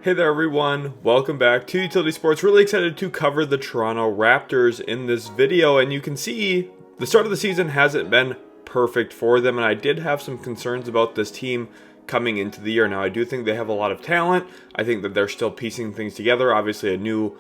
Hey there everyone, welcome back to Utility Sports. Really excited to cover the Toronto Raptors in this video, and you can see the start of the season hasn't been perfect for them, and I did have some concerns about this team coming into the year. Now I do think they have a lot of talent. I think that they're still piecing things together. Obviously a new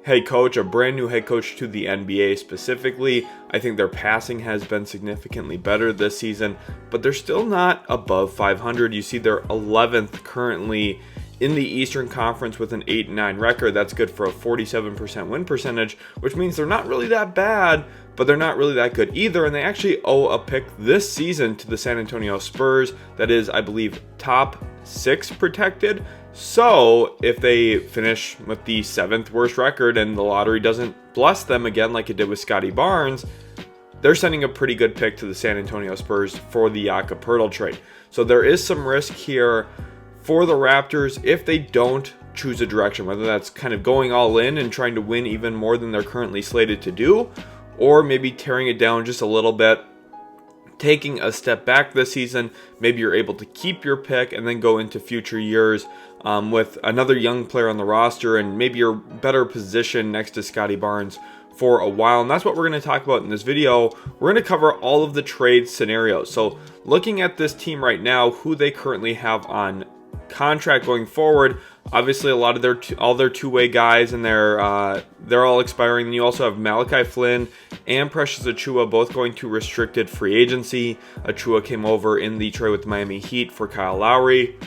head coach, a brand new head coach to the NBA specifically. I think their passing has been significantly better this season, but they're still not above 500. You see they're 11th currently in the Eastern Conference with an 8-9 record. That's good for a 47% win percentage, which means they're not really that bad, but they're not really that good either. And they actually owe a pick this season to the San Antonio Spurs that is, I believe, top 6 protected. So if they finish with the 7th worst record and the lottery doesn't bless them again like it did with Scottie Barnes, they're sending a pretty good pick to the San Antonio Spurs for the Jakob Poeltl trade. So there is some risk here for the Raptors if they don't choose a direction, whether that's kind of going all in and trying to win even more than they're currently slated to do, or maybe tearing it down just a little bit, taking a step back this season. Maybe you're able to keep your pick and then go into future years with another young player on the roster, and maybe you're better positioned next to Scottie Barnes for a while. And that's what we're going to talk about in this video. We're going to cover all of the trade scenarios. So looking at this team right now, who they currently have on contract going forward, obviously a lot of their two-way guys, and they're all expiring. And you also have Malachi Flynn and Precious Achiuwa both going to restricted free agency. Achiuwa came over in the trade with the Miami Heat for Kyle Lowry.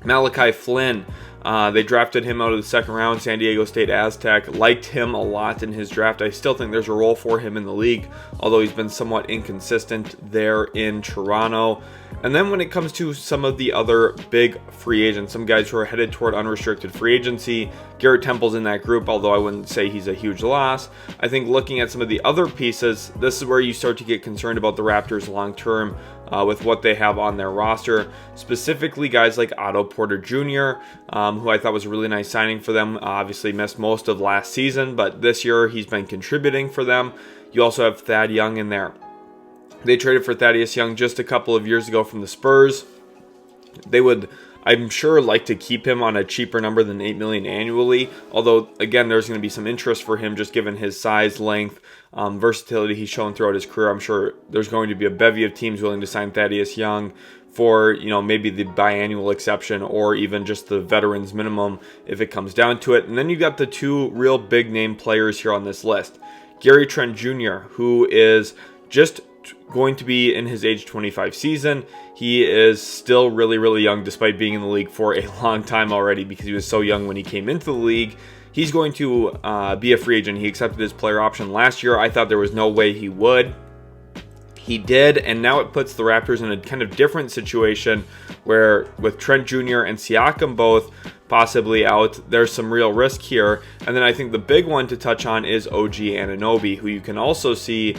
Malachi Flynn, they drafted him out of the second round. San Diego State Aztec liked him a lot in his draft. I still think there's a role for him in the league, although he's been somewhat inconsistent there in Toronto. And then when it comes to some of the other big free agents, some guys who are headed toward unrestricted free agency, Garrett Temple's in that group, although I wouldn't say he's a huge loss. I think looking at some of the other pieces, this is where you start to get concerned about the Raptors long term with what they have on their roster. Specifically guys like Otto Porter Jr., who I thought was a really nice signing for them. Obviously missed most of last season, but this year he's been contributing for them. You also have Thad Young in there. They traded for Thaddeus Young just a couple of years ago from the Spurs. They would, I'm sure, like to keep him on a cheaper number than $8 million annually. Although, again, there's going to be some interest for him just given his size, length, versatility he's shown throughout his career. I'm sure there's going to be a bevy of teams willing to sign Thaddeus Young for, maybe the biannual exception or even just the veterans minimum if it comes down to it. And then you got the two real big name players here on this list. Gary Trent Jr., who is just going to be in his age 25 season. He is still really, really young despite being in the league for a long time already because he was so young when he came into the league. He's going to be a free agent. He accepted his player option last year. I thought there was no way he would. He did, and now it puts the Raptors in a kind of different situation where with Trent Jr. and Siakam both possibly out, there's some real risk here. And then I think the big one to touch on is OG Anunoby, who you can also see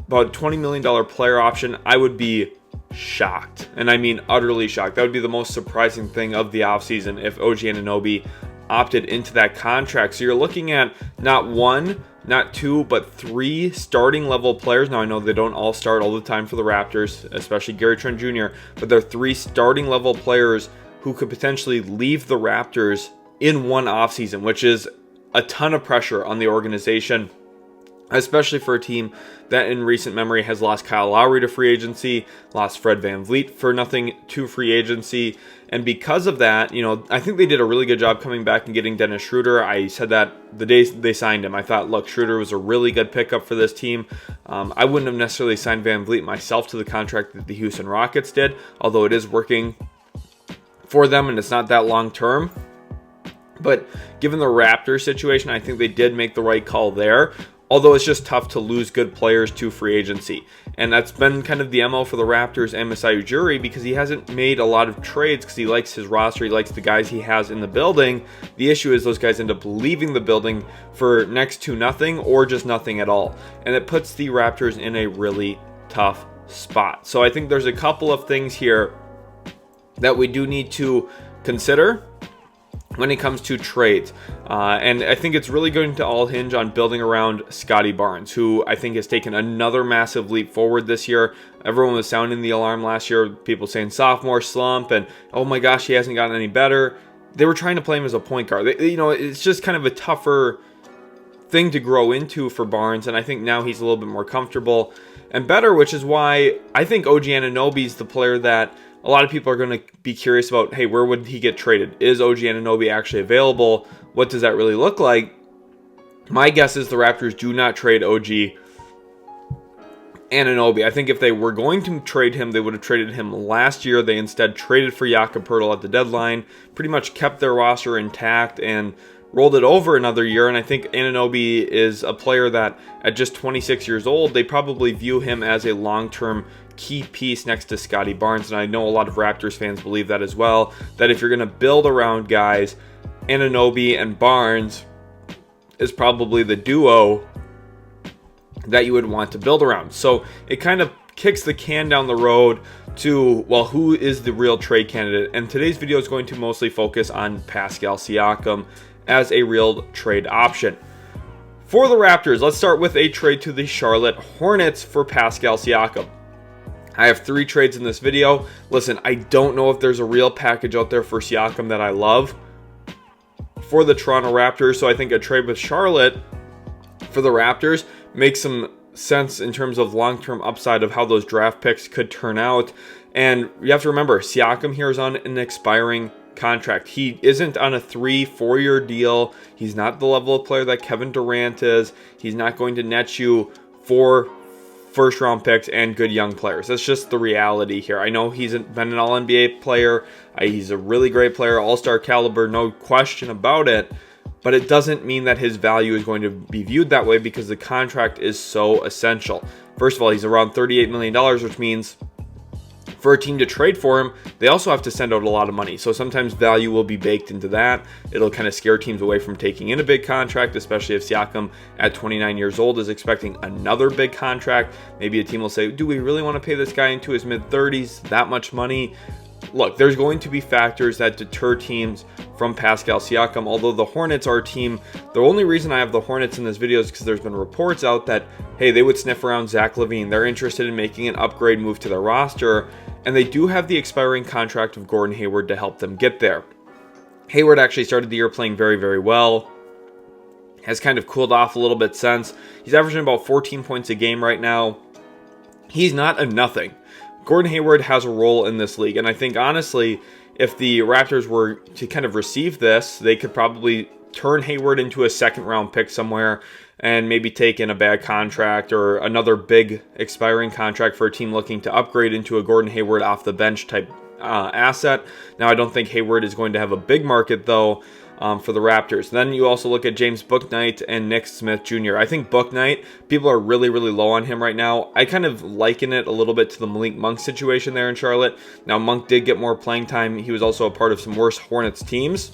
about $20 million player option. I would be shocked, and I mean utterly shocked. That would be the most surprising thing of the offseason if OG Anunoby opted into that contract. So you're looking at not one, not two, but 3 starting level players. Now I know they don't all start all the time for the Raptors, especially Gary Trent Jr., but they're 3 starting level players who could potentially leave the Raptors in one offseason, which is a ton of pressure on the organization, especially for a team that in recent memory has lost Kyle Lowry to free agency, lost Fred VanVleet for nothing to free agency. And because of that, I think they did a really good job coming back and getting Dennis Schroeder. I said that the day they signed him. I thought, look, Schroeder was a really good pickup for this team. I wouldn't have necessarily signed VanVleet myself to the contract that the Houston Rockets did, although it is working for them and it's not that long term. But given the Raptors situation, I think they did make the right call there. Although it's just tough to lose good players to free agency. And that's been kind of the MO for the Raptors and Masai Ujiri because he hasn't made a lot of trades because he likes his roster, he likes the guys he has in the building. The issue is those guys end up leaving the building for next to nothing or just nothing at all. And it puts the Raptors in a really tough spot. So I think there's a couple of things here that we do need to consider when it comes to trades. And I think it's really going to all hinge on building around Scottie Barnes, who I think has taken another massive leap forward this year. Everyone was sounding the alarm last year, people saying sophomore slump and, oh my gosh, he hasn't gotten any better. they were trying to play him as a point guard. It's just kind of a tougher thing to grow into for Barnes, and I think now he's a little bit more comfortable and better, which is why I think OG Anunoby is the player that a lot of people are going to be curious about. Hey, where would he get traded? Is OG Anunoby actually available? What does that really look like? My guess is the Raptors do not trade OG Anunoby. I think if they were going to trade him, they would have traded him last year. They instead traded for Jakob Poeltl at the deadline, pretty much kept their roster intact and rolled it over another year. And I think Anunoby is a player that at just 26 years old, they probably view him as a long-term key piece next to Scottie Barnes. And I know a lot of Raptors fans believe that as well, that if you're going to build around guys, Anunoby and Barnes is probably the duo that you would want to build around. So it kind of kicks the can down the road to, well, who is the real trade candidate? And today's video is going to mostly focus on Pascal Siakam as a real trade option. For the Raptors, let's start with a trade to the Charlotte Hornets for Pascal Siakam. I have 3 trades in this video. Listen, I don't know if there's a real package out there for Siakam that I love for the Toronto Raptors, so I think a trade with Charlotte for the Raptors makes some sense in terms of long-term upside of how those draft picks could turn out. And you have to remember, Siakam here is on an expiring contract. He isn't on a 3-4 year deal. He's not the level of player that Kevin Durant is. He's not going to net you 4 first-round picks and good young players. That's just the reality here. I know he's been an All-NBA player. He's a really great player, all-star caliber, no question about it. But it doesn't mean that his value is going to be viewed that way because the contract is so essential. First of all, he's around $38 million, which means for a team to trade for him, they also have to send out a lot of money. So sometimes value will be baked into that. It'll kind of scare teams away from taking in a big contract, especially if Siakam at 29 years old is expecting another big contract. Maybe a team will say, do we really want to pay this guy into his mid-30s that much money? Look, there's going to be factors that deter teams from Pascal Siakam, although the Hornets are a team. The only reason I have the Hornets in this video is because there's been reports out that, hey, they would sniff around Zach LaVine. They're interested in making an upgrade move to their roster, and they do have the expiring contract of Gordon Hayward to help them get there. Hayward actually started the year playing very, very well. Has kind of cooled off a little bit since. He's averaging about 14 points a game right now. He's not a nothing. Gordon Hayward has a role in this league, and I think, honestly, if the Raptors were to kind of receive this, they could probably turn Hayward into a second-round pick somewhere and maybe take in a bad contract or another big expiring contract for a team looking to upgrade into a Gordon Hayward off-the-bench type asset. Now, I don't think Hayward is going to have a big market, though, for the Raptors. Then you also look at James Bouknight and Nick Smith Jr. I think Bouknight, people are really, really low on him right now. I kind of liken it a little bit to the Malik Monk situation there in Charlotte. Now, Monk did get more playing time. He was also a part of some worse Hornets teams.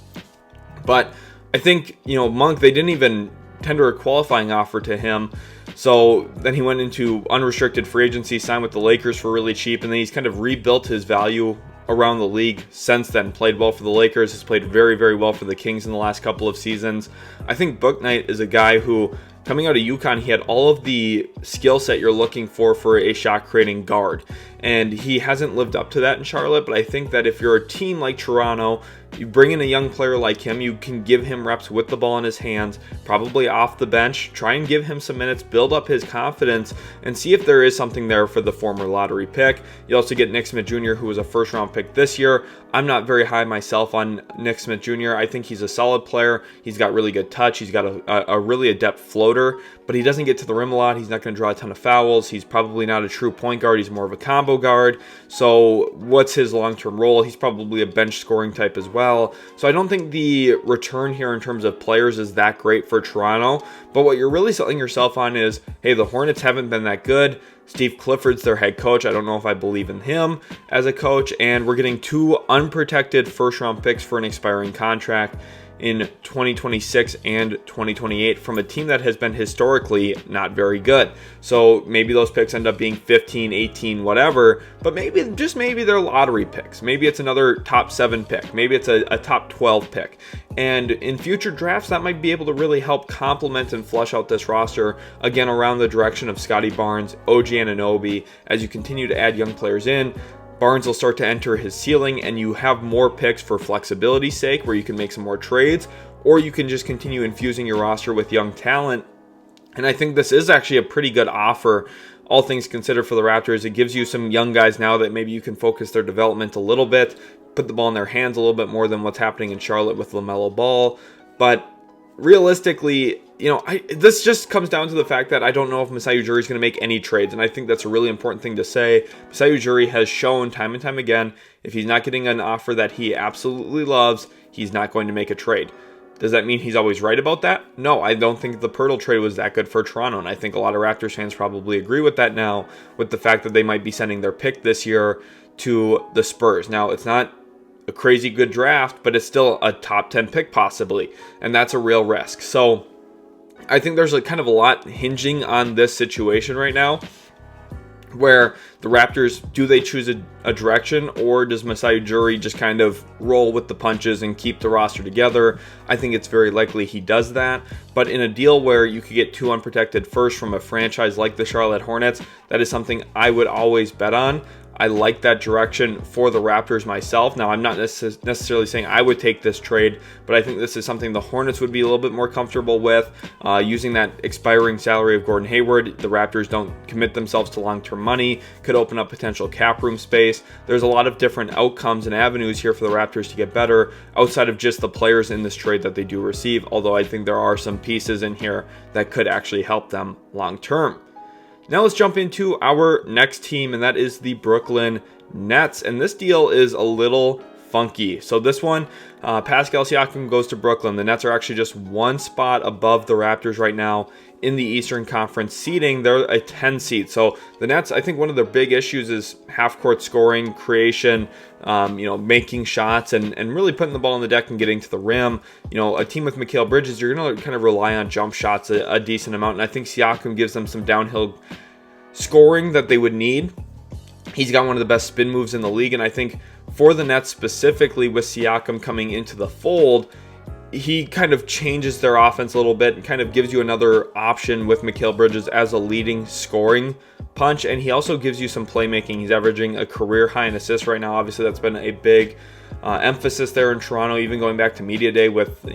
But I think, Monk, they didn't even tender a qualifying offer to him. So then he went into unrestricted free agency, signed with the Lakers for really cheap, and then he's kind of rebuilt his value around the league since then. Played well for the Lakers, has played very, very well for the Kings in the last couple of seasons. I think Bouknight is a guy who, coming out of UConn, he had all of the skill set you're looking for a shot-creating guard. And he hasn't lived up to that in Charlotte, but I think that if you're a team like Toronto, you bring in a young player like him, you can give him reps with the ball in his hands, probably off the bench, try and give him some minutes, build up his confidence, and see if there is something there for the former lottery pick. You also get Nick Smith Jr., who was a first-round pick this year. I'm not very high myself on Nick Smith Jr. I think he's a solid player. He's got really good touch. He's got a really adept floater, but he doesn't get to the rim a lot. He's not going to draw a ton of fouls. He's probably not a true point guard. He's more of a combo guard. So what's his long-term role? He's probably a bench scoring type as well. So I don't think the return here in terms of players is that great for Toronto. But what you're really selling yourself on is, hey, the Hornets haven't been that good. Steve Clifford's their head coach. I don't know if I believe in him as a coach. And we're getting 2 unprotected first-round picks for an expiring contract in 2026 and 2028 from a team that has been historically not very good. So maybe those picks end up being 15, 18, whatever, but maybe they're lottery picks. Maybe it's another top 7 pick. Maybe it's a top 12 pick. And in future drafts, that might be able to really help complement and flush out this roster, again, around the direction of Scottie Barnes, OG Anunoby, as you continue to add young players in. Barnes will start to enter his ceiling, and you have more picks for flexibility's sake, where you can make some more trades, or you can just continue infusing your roster with young talent. And I think this is actually a pretty good offer, all things considered, for the Raptors. It gives you some young guys now that maybe you can focus their development a little bit, put the ball in their hands a little bit more than what's happening in Charlotte with LaMelo Ball. But realistically, this just comes down to the fact that I don't know if Masai Ujiri is going to make any trades, and I think that's a really important thing to say. Masai Ujiri has shown time and time again, if he's not getting an offer that he absolutely loves, he's not going to make a trade. Does that mean he's always right about that? No, I don't think the Poeltl trade was that good for Toronto, and I think a lot of Raptors fans probably agree with that now, with the fact that they might be sending their pick this year to the Spurs. Now, it's not a crazy good draft, but it's still a top 10 pick possibly, and that's a real risk. So I think there's kind of a lot hinging on this situation right now, where the Raptors, do they choose a direction, or does Masai Ujiri just kind of roll with the punches and keep the roster together? I think it's very likely he does that, but in a deal where you could get 2 unprotected firsts from a franchise like the Charlotte Hornets, that is something I would always bet on. I like that direction for the Raptors myself. Now, I'm not necessarily saying I would take this trade, but I think this is something the Hornets would be a little bit more comfortable with. Using that expiring salary of Gordon Hayward, the Raptors don't commit themselves to long-term money, could open up potential cap room space. There's a lot of different outcomes and avenues here for the Raptors to get better outside of just the players in this trade that they do receive, although I think there are some pieces in here that could actually help them long-term. Now let's jump into our next team, and that is the Brooklyn Nets. And this deal is a little funky. So this one, Pascal Siakam goes to Brooklyn. The Nets are actually just 1 spot above the Raptors right now in the Eastern Conference seeding. They're a 10 seed. So the Nets, I think one of their big issues is half-court scoring, creation, making shots, and really putting the ball on the deck and getting to the rim. A team with Mikal Bridges, you're going to kind of rely on jump shots a decent amount, and I think Siakam gives them some downhill scoring that they would need. He's got one of the best spin moves in the league, and I think for the Nets specifically, with Siakam coming into the fold, he kind of changes their offense a little bit and kind of gives you another option with Mikal Bridges as a leading scoring punch, and he also gives you some playmaking. He's averaging a career high in assists right now. Obviously, that's been a big emphasis there in Toronto, even going back to media day with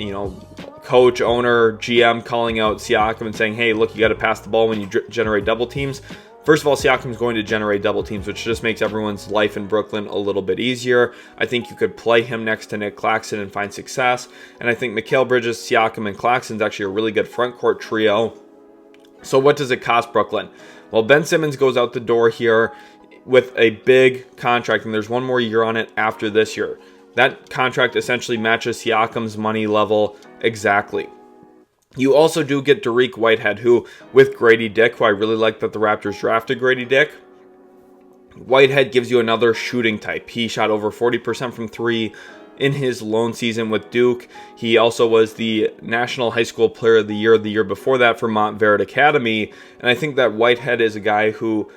coach, owner, GM calling out Siakam and saying, hey, look, you got to pass the ball when you generate double teams. First of all, Siakam's going to generate double teams, which just makes everyone's life in Brooklyn a little bit easier. I think you could play him next to Nick Claxton and find success. And I think Mikal Bridges, Siakam, and Claxton's actually a really good front court trio. So what does it cost Brooklyn? Well, Ben Simmons goes out the door here with a big contract, and there's 1 more year on it after this year. That contract essentially matches Siakam's money level exactly. You also do get Dariq Whitehead, who, with Grady Dick, who I really like that the Raptors drafted Grady Dick, Whitehead gives you another shooting type. He shot over 40% from 3 in his lone season with Duke. He also was the National High School Player of the year before that for Montverde Academy, and I think that Whitehead is a guy who,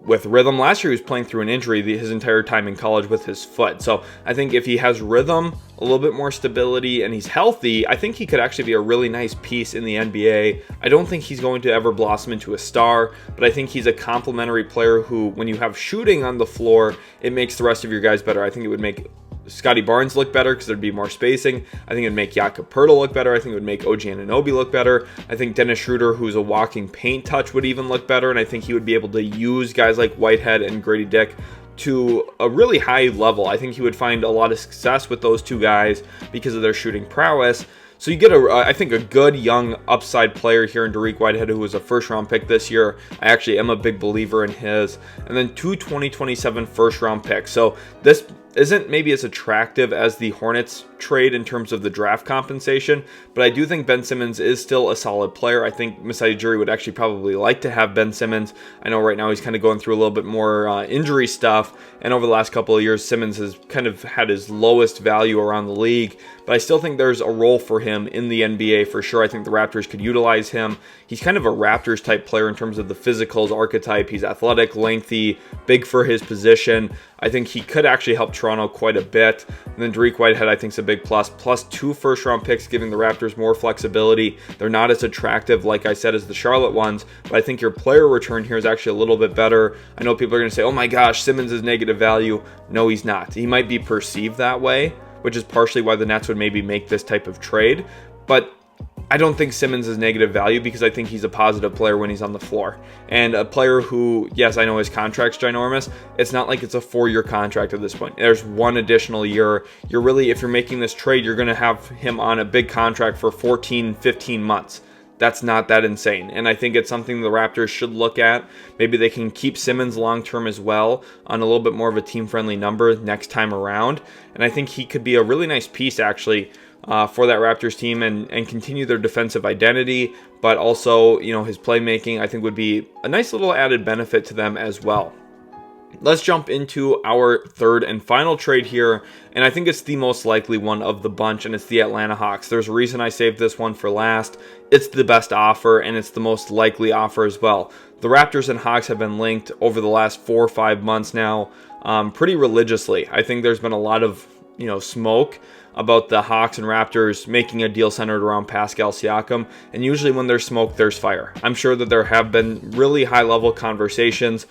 with rhythm, last year he was playing through an injury his entire time in college with his foot. So I think if he has rhythm, a little bit more stability, and he's healthy, I think he could actually be a really nice piece in the NBA. I don't think he's going to ever blossom into a star, but I think he's a complementary player who, when you have shooting on the floor, it makes the rest of your guys better. I think it would make Scottie Barnes look better because there'd be more spacing. I think it'd make Jakob Poeltl look better. I think it would make OG Anunoby look better. I think Dennis Schroeder, who's a walking paint touch, would even look better, and I think he would be able to use guys like Whitehead and Grady Dick to a really high level. I think he would find a lot of success with those 2 guys because of their shooting prowess. So you get, I think, a good young upside player here in Dariq Whitehead, who was a first-round pick this year. I actually am a big believer in his. And then 2 2027 first-round picks. So this isn't maybe as attractive as the Hornets trade in terms of the draft compensation, but I do think Ben Simmons is still a solid player. I think Masai Ujiri would actually probably like to have Ben Simmons. I know right now he's kind of going through a little bit more injury stuff, and over the last couple of years, Simmons has kind of had his lowest value around the league, but I still think there's a role for him in the NBA for sure. I think the Raptors could utilize him. He's kind of a Raptors type player in terms of the physicals archetype. He's athletic, lengthy, big for his position. I think he could actually help Toronto quite a bit. And then Dariq Whitehead, I think, is a big plus. Plus 2 first-round picks, giving the Raptors more flexibility. They're not as attractive, like I said, as the Charlotte ones, but I think your player return here is actually a little bit better. I know people are going to say, oh my gosh, Simmons is negative value. No, he's not. He might be perceived that way, which is partially why the Nets would maybe make this type of trade. But I don't think Simmons is negative value because I think he's a positive player when he's on the floor. And a player who, yes, I know his contract's ginormous. It's not like it's a 4-year contract at this point. There's 1 additional year. You're really, if you're making this trade, you're going to have him on a big contract for 14, 15 months. That's not that insane. And I think it's something the Raptors should look at. Maybe they can keep Simmons long-term as well on a little bit more of a team-friendly number next time around. And I think he could be a really nice piece, actually, for that Raptors team and continue their defensive identity, but also, you know, his playmaking, I think, would be a nice little added benefit to them as well. Let's jump into our third and final trade here, and I think it's the most likely one of the bunch, and it's the Atlanta Hawks. There's a reason I saved this one for last. It's the best offer, and it's the most likely offer as well. The Raptors and Hawks have been linked over the last 4 or 5 months now, pretty religiously. I think there's been a lot of, you know, smoke about the Hawks and Raptors making a deal centered around Pascal Siakam, and usually when there's smoke, there's fire. I'm sure that there have been really high-level conversations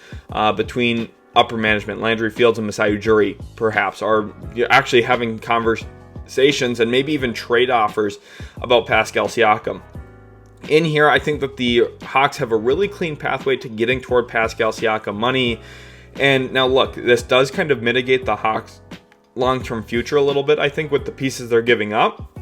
between upper management, Landry Fields and Masai Ujiri, perhaps, are actually having conversations and maybe even trade offers about Pascal Siakam. In here, I think that the Hawks have a really clean pathway to getting toward Pascal Siakam money. And now look, this does kind of mitigate the Hawks' long-term future a little bit, I think, with the pieces they're giving up.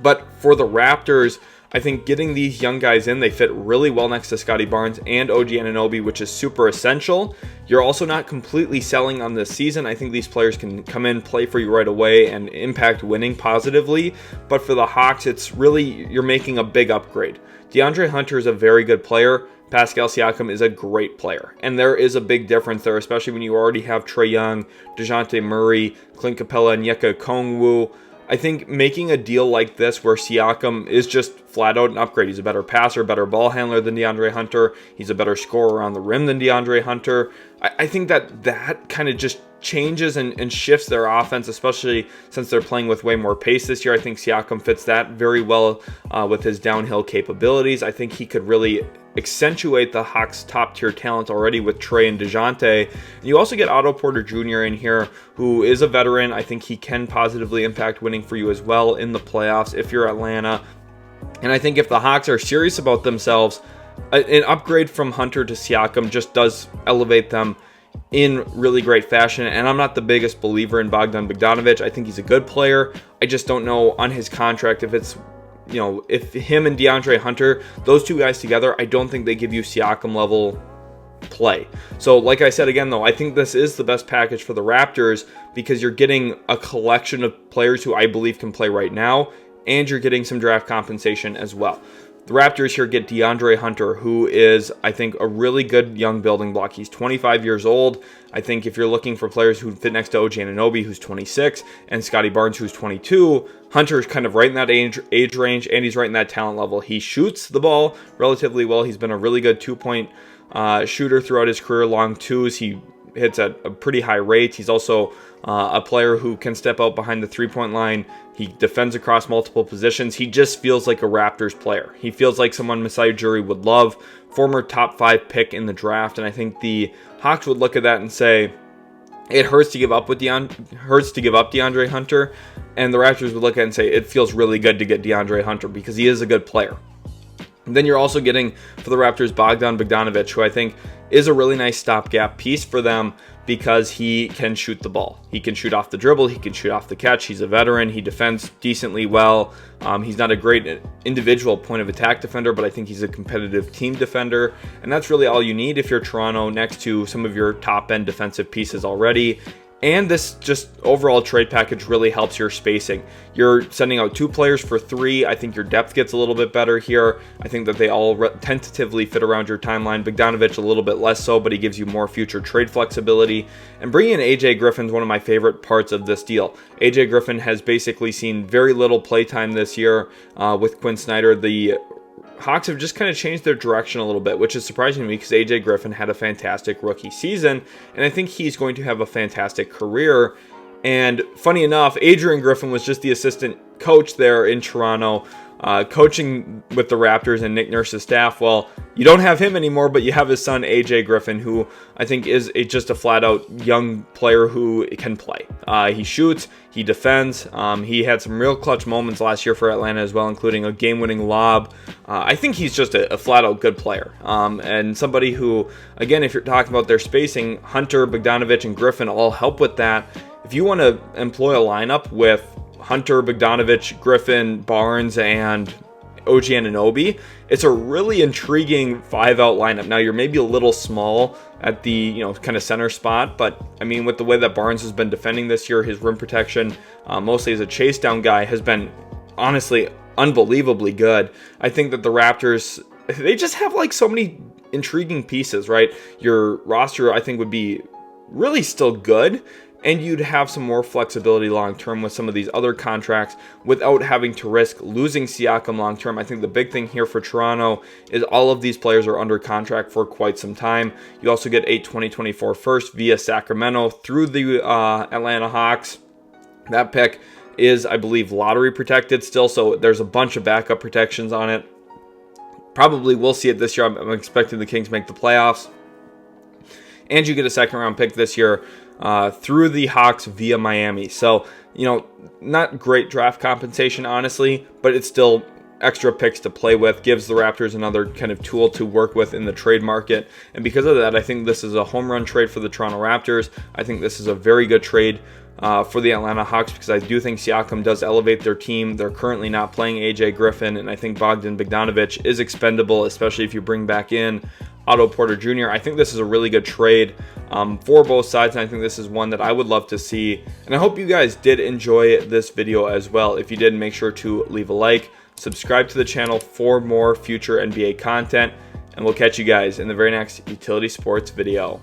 But for the Raptors, I think getting these young guys in, they fit really well next to Scottie Barnes and OG Anunoby, which is super essential. You're also not completely selling on this season. I think these players can come in, play for you right away, and impact winning positively. But for the Hawks, it's really, you're making a big upgrade. DeAndre Hunter is a very good player. Pascal Siakam is a great player. And there is a big difference there, especially when you already have Trae Young, DeJounte Murray, Clint Capella, and Onyeka Okongwu. I think making a deal like this where Siakam is just flat out an upgrade. He's a better passer, better ball handler than DeAndre Hunter. He's a better scorer around the rim than DeAndre Hunter. I think that kind of just changes and shifts their offense, especially since they're playing with way more pace this year. I think Siakam fits that very well with his downhill capabilities. I think he could really accentuate the Hawks' top-tier talent already with Trae and DeJounte. And you also get Otto Porter Jr. in here, who is a veteran. I think he can positively impact winning for you as well in the playoffs if you're Atlanta. And I think if the Hawks are serious about themselves, an upgrade from Hunter to Siakam just does elevate them in really great fashion. And I'm not the biggest believer in Bogdan Bogdanovic. I think he's a good player. I just don't know on his contract if it's, you know, if him and DeAndre Hunter, those two guys together, I don't think they give you Siakam level play. So like I said again, though, I think this is the best package for the Raptors because you're getting a collection of players who I believe can play right now, and you're getting some draft compensation as well. The Raptors here get DeAndre Hunter, who is, I think, a really good young building block. He's 25 years old. I think if you're looking for players who fit next to OG Anunoby, who's 26, and Scottie Barnes, who's 22, Hunter is kind of right in that age range, and he's right in that talent level. He shoots the ball relatively well. He's been a really good two-point shooter throughout his career, long twos. He hits at a pretty high rate. He's also a player who can step out behind the three-point line. He defends across multiple positions. He just feels like a Raptors player. He feels like someone Masai Ujiri would love. Former top 5 pick in the draft, and I think the Hawks would look at that and say, it hurts to give up DeAndre Hunter, and the Raptors would look at it and say, it feels really good to get DeAndre Hunter because he is a good player. And then you're also getting, for the Raptors, Bogdan Bogdanovic, who I think is a really nice stopgap piece for them because he can shoot the ball. He can shoot off the dribble. He can shoot off the catch. He's a veteran. He defends decently well. He's not a great individual point of attack defender, but I think he's a competitive team defender. And that's really all you need if you're Toronto next to some of your top-end defensive pieces already. And this just overall trade package really helps your spacing. You're sending out 2 players for 3. I think your depth gets a little bit better here. I think that they all tentatively fit around your timeline. Bogdanovic a little bit less so, but he gives you more future trade flexibility. And bringing in AJ Griffin is one of my favorite parts of this deal. AJ Griffin has basically seen very little playtime this year with Quinn Snyder. The Hawks have just kind of changed their direction a little bit, which is surprising to me because AJ Griffin had a fantastic rookie season, and I think he's going to have a fantastic career. And funny enough, Adrian Griffin was just the assistant coach there in Toronto, coaching with the Raptors and Nick Nurse's staff. Well, you don't have him anymore, but you have his son, AJ Griffin, who I think is just a flat-out young player who can play. He shoots, he defends. He had some real clutch moments last year for Atlanta as well, including a game-winning lob. I think he's just a flat-out good player. And somebody who, again, if you're talking about their spacing, Hunter, Bogdanovic, and Griffin all help with that. If you want to employ a lineup with Hunter, Bogdanovic, Griffin, Barnes, and OG Anunoby, it's a really intriguing 5-out lineup. Now, you're maybe a little small at the kind of center spot, but I mean, with the way that Barnes has been defending this year, his rim protection, mostly as a chase down guy, has been honestly unbelievably good. I think that the Raptors, they just have like so many intriguing pieces, right? Your roster, I think, would be really still good, and you'd have some more flexibility long-term with some of these other contracts without having to risk losing Siakam long-term. I think the big thing here for Toronto is all of these players are under contract for quite some time. You also get a 2024 first via Sacramento through the Atlanta Hawks. That pick is, I believe, lottery protected still, so there's a bunch of backup protections on it. Probably will see it this year. I'm expecting the Kings make the playoffs. And you get a second-round pick this year through the Hawks via Miami. So, not great draft compensation, honestly, but it's still extra picks to play with, gives the Raptors another kind of tool to work with in the trade market. And because of that, I think this is a home run trade for the Toronto Raptors. I think this is a very good trade for the Atlanta Hawks, because I do think Siakam does elevate their team. They're currently not playing AJ Griffin, and I think Bogdanovic is expendable, especially if you bring back in Otto Porter Jr. I think this is a really good trade for both sides, and I think this is one that I would love to see. And I hope you guys did enjoy this video as well. If you did, make sure to leave a like, subscribe to the channel for more future NBA content, and we'll catch you guys in the very next Utility Sports video.